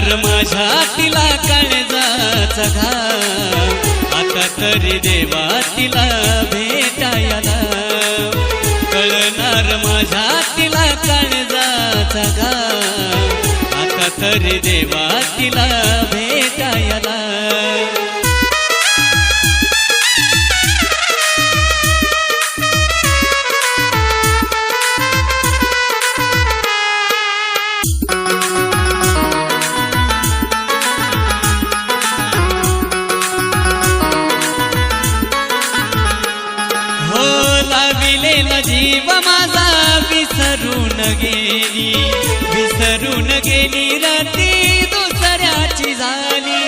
कळणार माझ्या तिला काळजाचा घाम, आता तरी देवा तिला भेटायला. कळणार माझ्या तिला काळजाचा घाम, आता तरी देवा तिला भेटायला. जीव माझा विसरून गेली, विसरून गेली रात्री दुसऱ्याची झाली.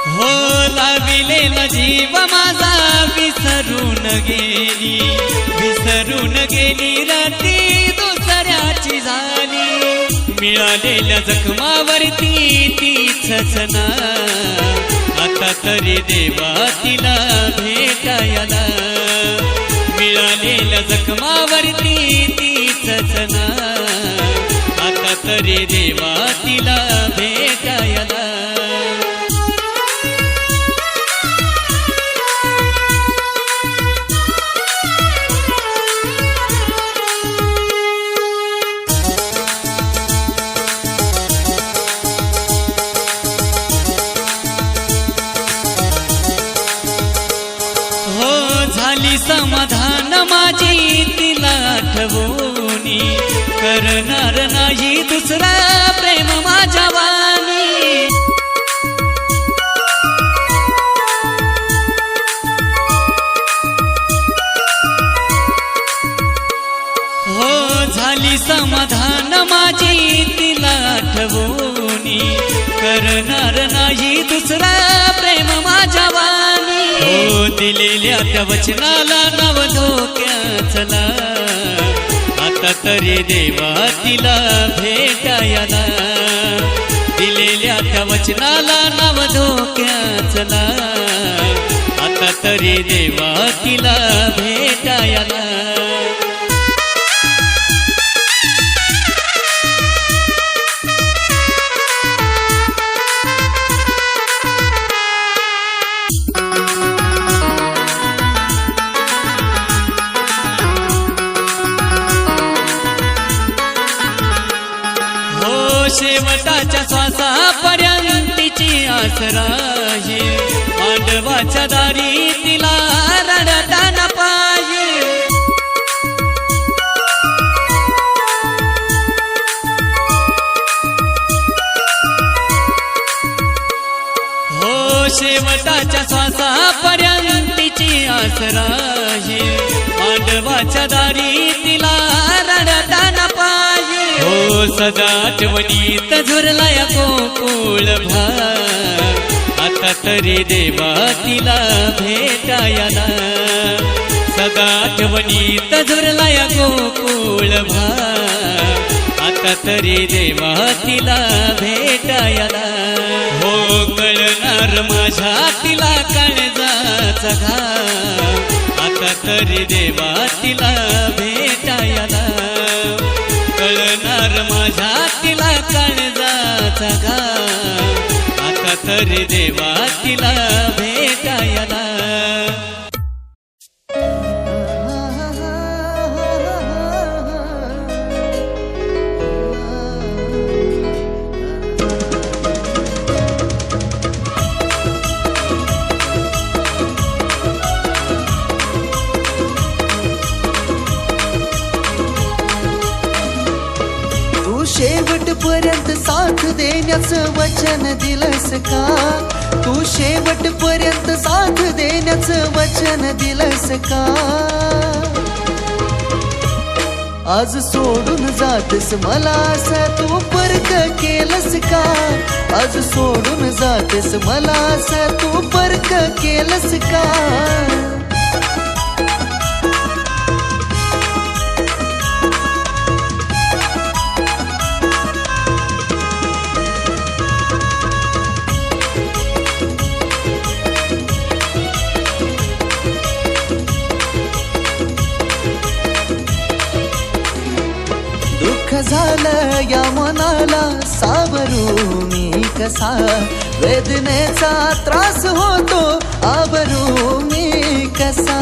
हो लाविलेला जीव माझा विसरून गेली, विसरून गेली रात्री दुसऱ्याची झाली. मिळालेल्या जखमावरती तीच ना, आता तरी देवा तिला भेटायला. मिळालेल्या जखमावरती तीच ना, आता तरी देवा तिला भेटायला. झाली समाधान माझी तिला आठवूनी, करणार नाही दुसरा प्रेम माझ्या वाणी. हो झाली समाधान माझी तिला आठवूनी, करणार नाही दुसरा प्रेम माझ्या वाणी. हो दिलेल्या त्या वचनाला नाव धोक्याचला, आता तरी देवा तिला भेटायला. दिलेल्या त्या वचनाला नाव धोक्याचला, आता तरी देवा तिला भेटायला. शेवटाच्या श्वासापर्यंतची आस राहील, मांडवाच्या दारी तिला रडताना पाहिजे. हो शेवटाच्या श्वासापर्यंतची आस राहील, मांडवाच्या दारी तिला रडताना पाहिजे. हो सदा आठवणीत झुरलाय गोकुळ भाग, आता तरी देवा तिला भेटायला. सदा आठवणीत झुरलाय गोकुळ भाग, आता तरी देवा तिला भेटायला. हो कळणार माझ्या तिला काळजाचा घाम, आता तरी देवा तिला भेटायला. कळणार माझ्या तिला काळजाचा घाम, आता तरी देवा तिला भेटायला. शेवटपर्यंत साथ देण्याचं वचन दिलंस का? तू शेवटपर्यंत साथ देण्याचं वचन दिलंस का? आज सोडून जातस मला असं तू परक केलंस का? आज सोडून जातस मला असं तू परक केलंस का? झालं या मनाला सावरू मी कसा, वेदनेचा त्रास होतो आवरू मी कसा.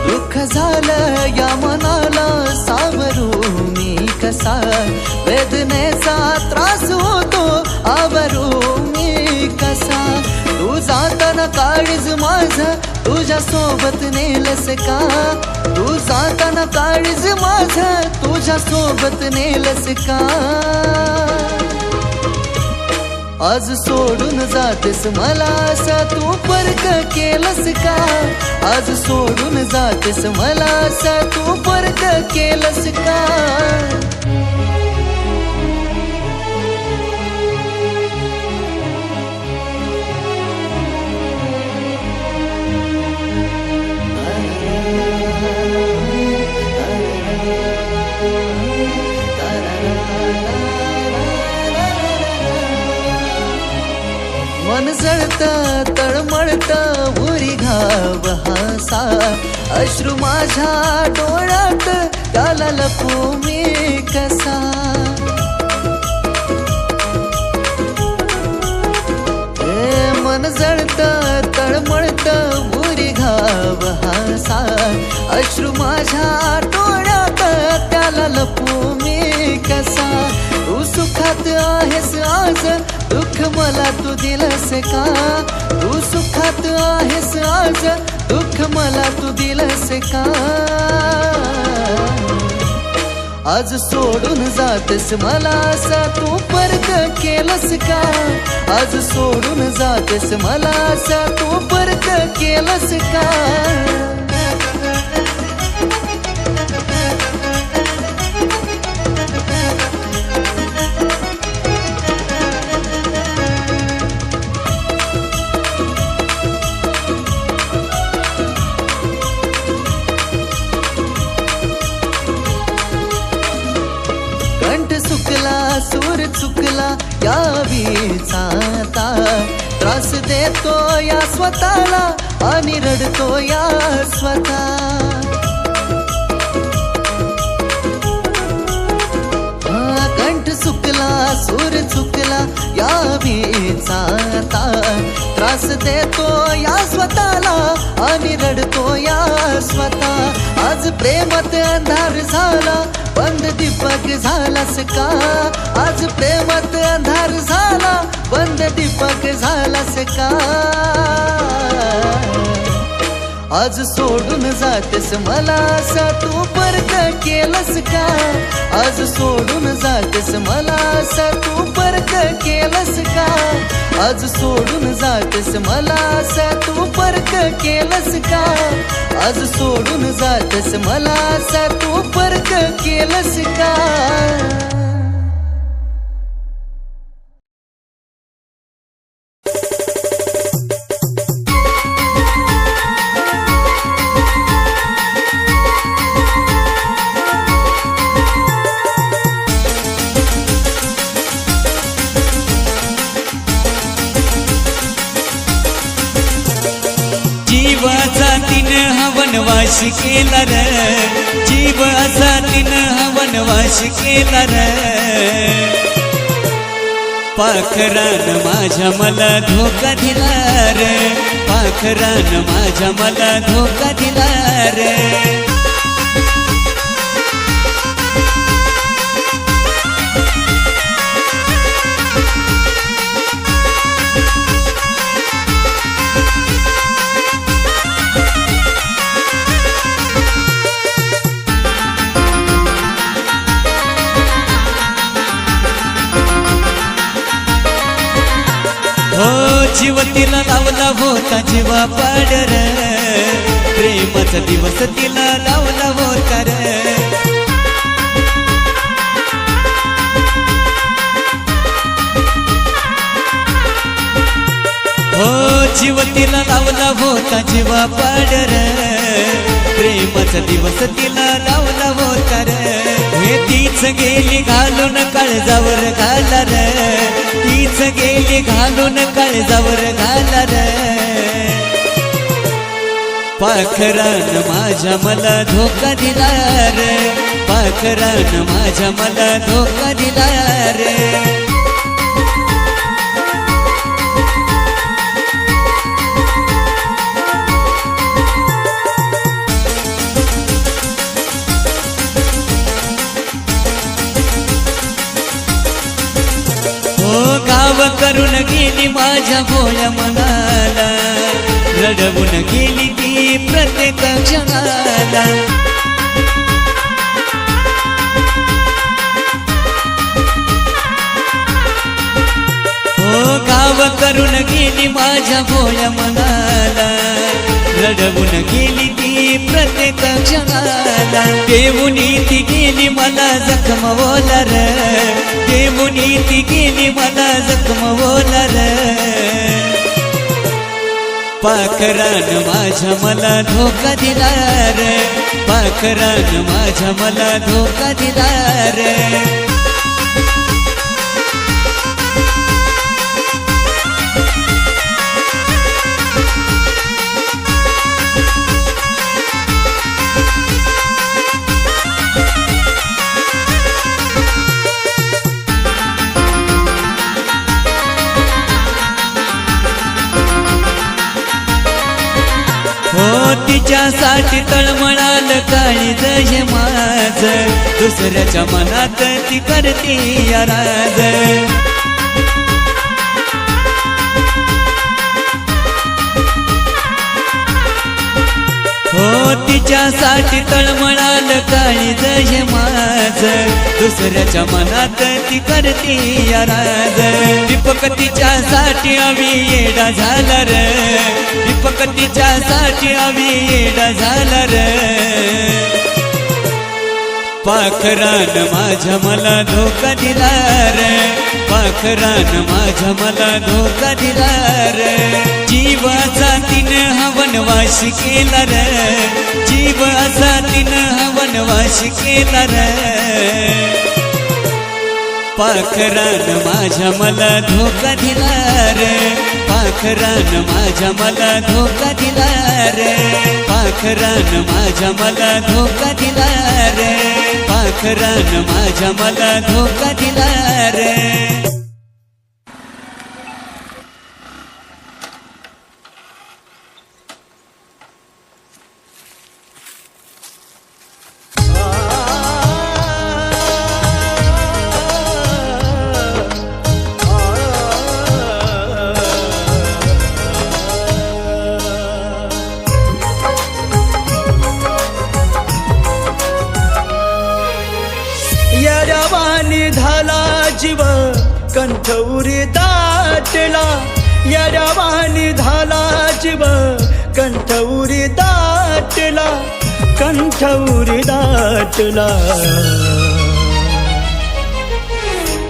दुःख झालं या मनाला सावरू मी कसा, वेदनेचा त्रास होतो आवरू मी कसा. तू जाताना काळीज माझं तुझ्या सोबत नेलस का, तू जाताना काळीज माझं तुझ्या सोबत नेलस का. आज सोडून जातेस मला असं तू परक केलस का, आज सोडून जातेस मला असं तू परक केलस का. मन जळत तळमळत उरी घाव हासा, अश्रू माझ्या डोळ्यात त्याला लपू मी कसा. मन जळत तळमळत उरी घाव हासा, अश्रू माझ्या डोळ्यात त्याला लपू मी कसा. तू सुखात आहेस आज दुःख मला तू दिलस का, तू सुखात आहेस आज दुःख मला तू दिलस का. आज सोडून जातेस मला असा तू परक केलस का, आज सोडून जातेस मला असा तू परक केलस का. सूर चुकला या विचाता, त्रास देतो या स्वतःला आणि रडतो या स्वतः. कंठ सुकला सूर चुकला या विचाता, त्रास देतो या स्वतःला आणि रडतो या स्वतः. आज प्रेमात अंधार झाला बंद दीपक झालास का, आज प्रेमात अंधार झाला बंद दीपक झालास का. आज सोडून जातेस मला असा तू परक केलस का, आज सोडून जातेस मला असा तू परक केलस का. आज सोडून जातेस मला असा तू परक केलस का, आज सोडून जातेस मला असा तू परक केलस का. जीवाचा तिनं हा वनवास केला र, जीव असा तिनं हा वनवास केला र. पाखरान माझ्या मला धोका दिला रे, पाखरान माझ्या मला धोका दिला रे. हो जीव तिला लावला होता जीवा पाडर, प्रेमाचा दिवस तिला लावला होता र. हो जीव तिला लावला होता जीवा पाडर, प्रेमाचा दिवस तिला लावला होता र. हे तीच गेली घालून काळजावर घाला र, तीच गेली घालून काळजावर घाला र. पाखरान माझ्या मला धोका दिला रे, पाखरान माझ्या मला धोका दिला रे. गाव करून गेली माझ्या भोळ्या मनाला, रडवून गेली ती प्रत्येक क्षणाला. गाव करून गेली माझ्या भोळ्या मनाला, रडवून गेली ती प्रत्येक क्षणाला. देऊनी ती गेली मला जखमवला रे, देऊनी ती गेली मला जखमवला रे. पाखरान माझ्या मला धोका दिला रे, पाखरान माझ्या मला धोका दिला रे. तिच्यासाठी तळमळाल काळीज हे माझ, दुसऱ्याच्या मनात ती करती राज. तिच्यासाठी तळमळाल काळीज हे माझ, दुसऱ्याच्या मनात ती करती राज. दीपक तिच्यासाठी आम्ही येडा झाला रे, दीपक तिच्यासाठी आम्ही येडा झाला रे. पाखरान माझ्या मला धोका दिला रे, पाखरान माझ्या मला धोका दिला रे. जीवाचा तिनं हा वनवास केला रे, जीवाचा तिनं हा वनवास केला रे. पाखरान माझ्या मला धोका दिला रे, पाखरान माझ्या मला धोका दिला रे. पाखरान माझ्या मला धोका दिला रे, पाखरान माझ्या मला धोका दिला रे. येड्यावानी झाला जीव कंठौरी दाटला, येड्यावानी झाला जीव कंठौरी दाटला, कंठौरी दाटला.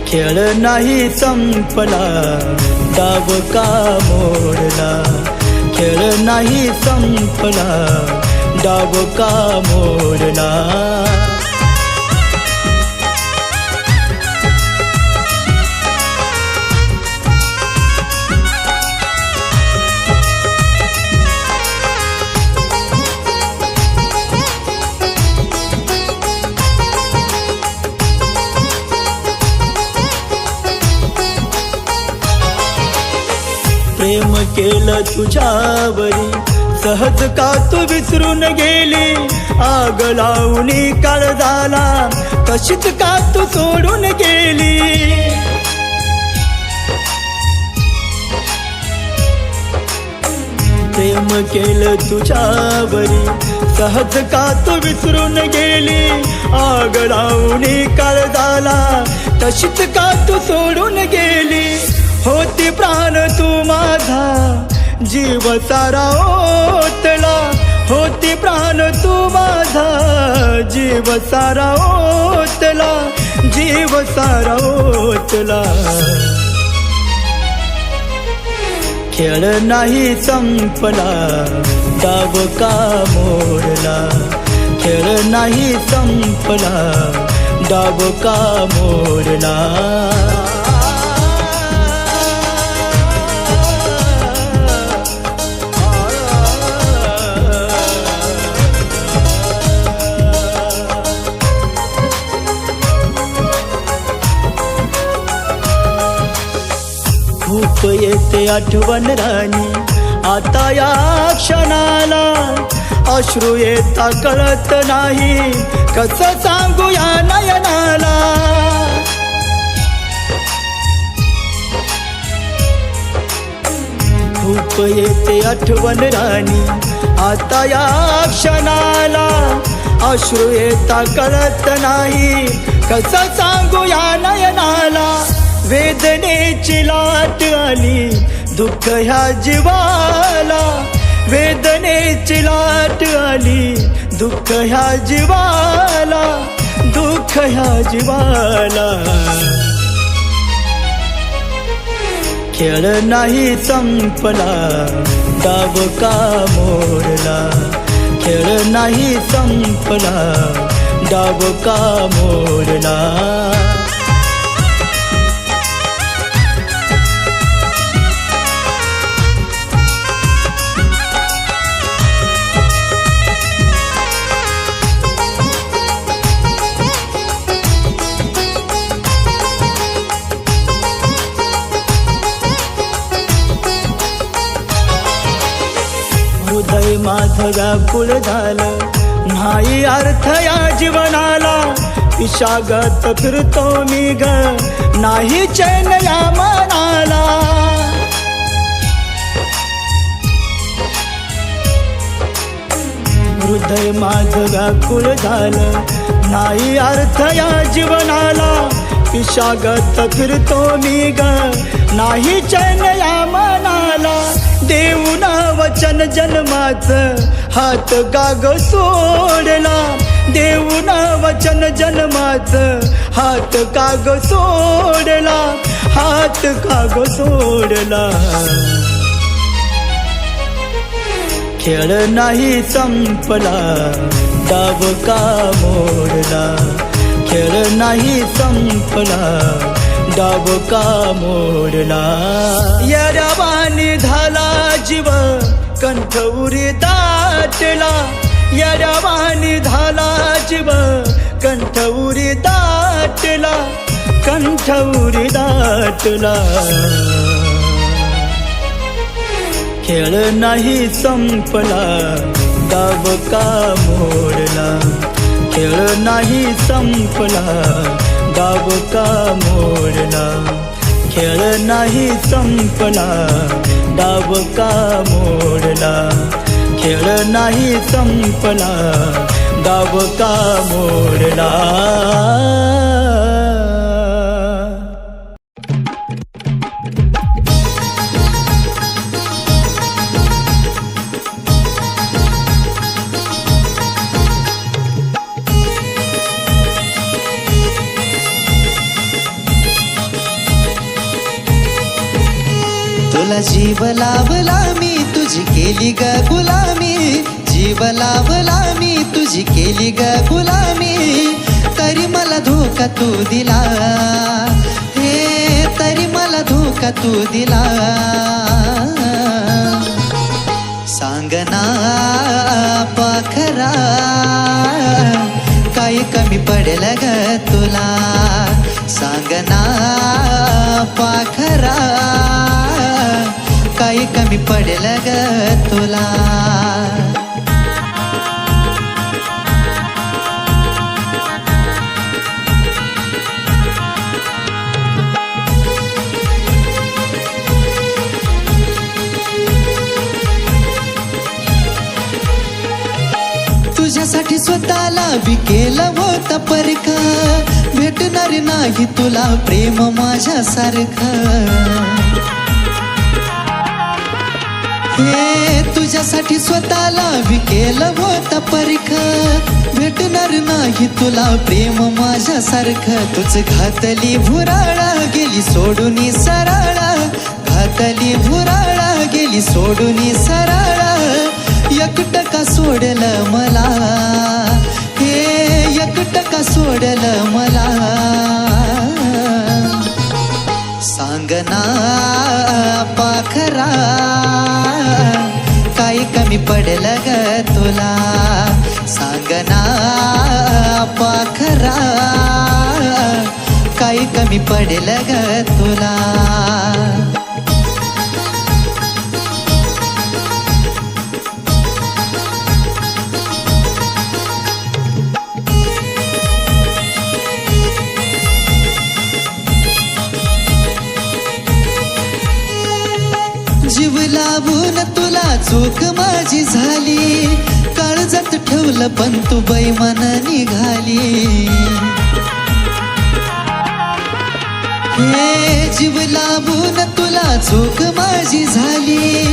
खेळ नाही संपला डाव का मोडला, खेळ नाही संपला डाव का मोडला. प्रेम केलं तुझ्यावरी सहज का तू विसरून गेली, आग लावून काळजाला कशीच का तू सोडून गेली. प्रेम केलं तुझ्यावरी सहज का तू विसरून गेली, आग लावून काळजाला तशीच का तू सोडून गेली. होती प्राण तू माझा जीव सारा ओतला, होती प्राण तू माझा जीव सारा ओतला, जीव सारा ओतला. खेळ नाही संपला डाव का मोडला, खेळ नाही संपला डाव का मोडला. खूप येते आठवण राणी आता या क्षणाला, अश्रू येता कळत नाही कसं सांगू या नयनाला. खूप येते आठवण राणी आता या क्षणाला, अश्रू येता कळत नाही कसं सांगू या नयनाला. वेदनेची लाट आली दुःख ह्या जीवाला, वेदनेची लाट आली दुःख ह्या जीवाला, दुःख ह्या जीवाला. खेळ नाही संपला डाव का मोडला, खेळ नाही संपला डाव का मोडला. हृदय माझं व्याकुळ झालं नाही अर्थ या जीवनाला, विषागत फिरतो मी ग नाही चैन या मनाला. हृदय माझं व्याकुळ झालं नाही अर्थ या जीवनाला, विषागत फिरतो मी ग नाही चैन या मनाला. देऊन वचन जन्माचं हात काग सोडला, देऊन वचन जन्माचं हात काग सोडला, हात काग सोडला. खेळ नाही संपला डाव का मोडला, खेळ नाही संपला डाव का मोडला. येड्यावानी झाला जीव कंठउरी दाटला, येड्यावानी झाला जीव कंठउरी दाटला, कंठउरी दाटला. खेळ नाही संपला डाव का मोडला, खेळ नाही संपला डाव का मोडला, खेळ नाही संपला डाव का मोडला, खेळ नाही संपला डाव का मोडला. तुला जीव लावला मी तुझी केली ग गुलामी, जीव लावला मी तुझी केली ग गुलामी. तरी मला धोका तू दिला, हे तरी मला धोका तू दिला. सांगना पाखरा काही कमी पडेल ग तुला, सांगना पाखरा काही कमी पडेल ग तुला. तुझ्यासाठी स्वतःला विकेलं होतं परख, भेटणार नाही तुला प्रेम माझ्यासारखं. हे तुझ्यासाठी स्वतःला विकेलं होतं परख, भेटणार नाही तुला प्रेम माझ्यासारखं. तुझ घातली भुराळा गेली सोडून सरळा, घातली भुराळा गेली सोडून सरळा. एकटका सोडलं मला, हे एकटका सोडलं मला. सांगना पाखरा काही कमी पडलं ग तुला, सांगना पाखरा काही कमी पडलं ग तुला. लावून तुला चूक माझी झाली, काळजात ठेवलं पण तू बैमान निघाली. हे जीव लावून तुला चूक माझी झाली,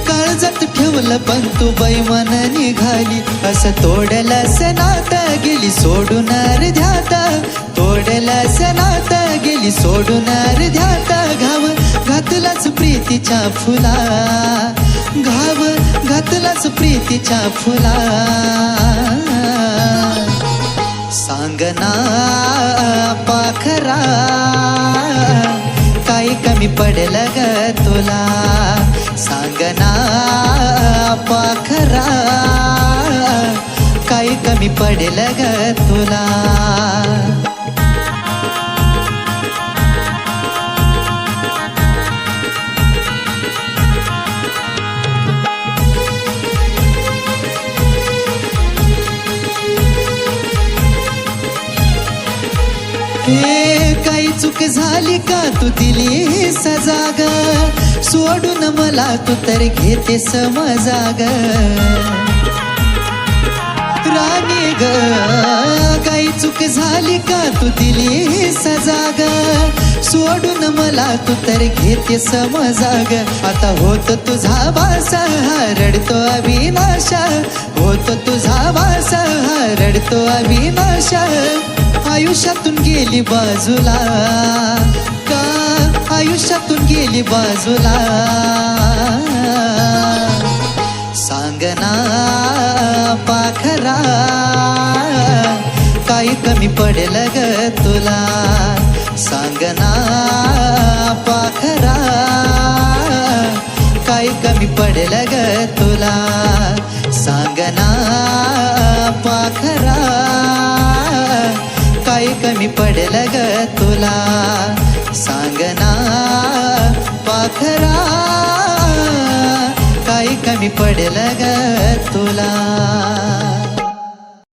काळजात ठेवलं पण तू बैमान निघाली. असं तोडलंस नातं गेली सोडून अर्ध्यात, तोडलंस नातं गेली सोडून अर्ध्यात. घाव घातलाच प्रीतीच्या फुला, घाव घातलाच प्रीतीच्या फुला. सांगना पाखरा काही कमी पडलं ग तुला, सांगना पाखरा काही कमी पडलं ग तुला. हे काही चूक झाली का तू दिली सजा ग, सोडून मला तू तर घेते समजाग. राणी ग काही चूक झाली का तू दिली सजा ग, सोडून मला तू तर घेते समजाग. आता होत तुझा वास रडतो अविनाश, होत तुझा वास रडतो अविनाश. आयुष्यातून गेली बाजूला का, आयुष्यातून गेली बाजूला. सांगना पाखरा काही कमी पडलं ग तुला, सांगना पाखरा काही कमी पडलं ग तुला. सांगना पाखरा काही कमी पडलं ग तुला, सांगना पाखरा काही कमी पडलं ग तुला.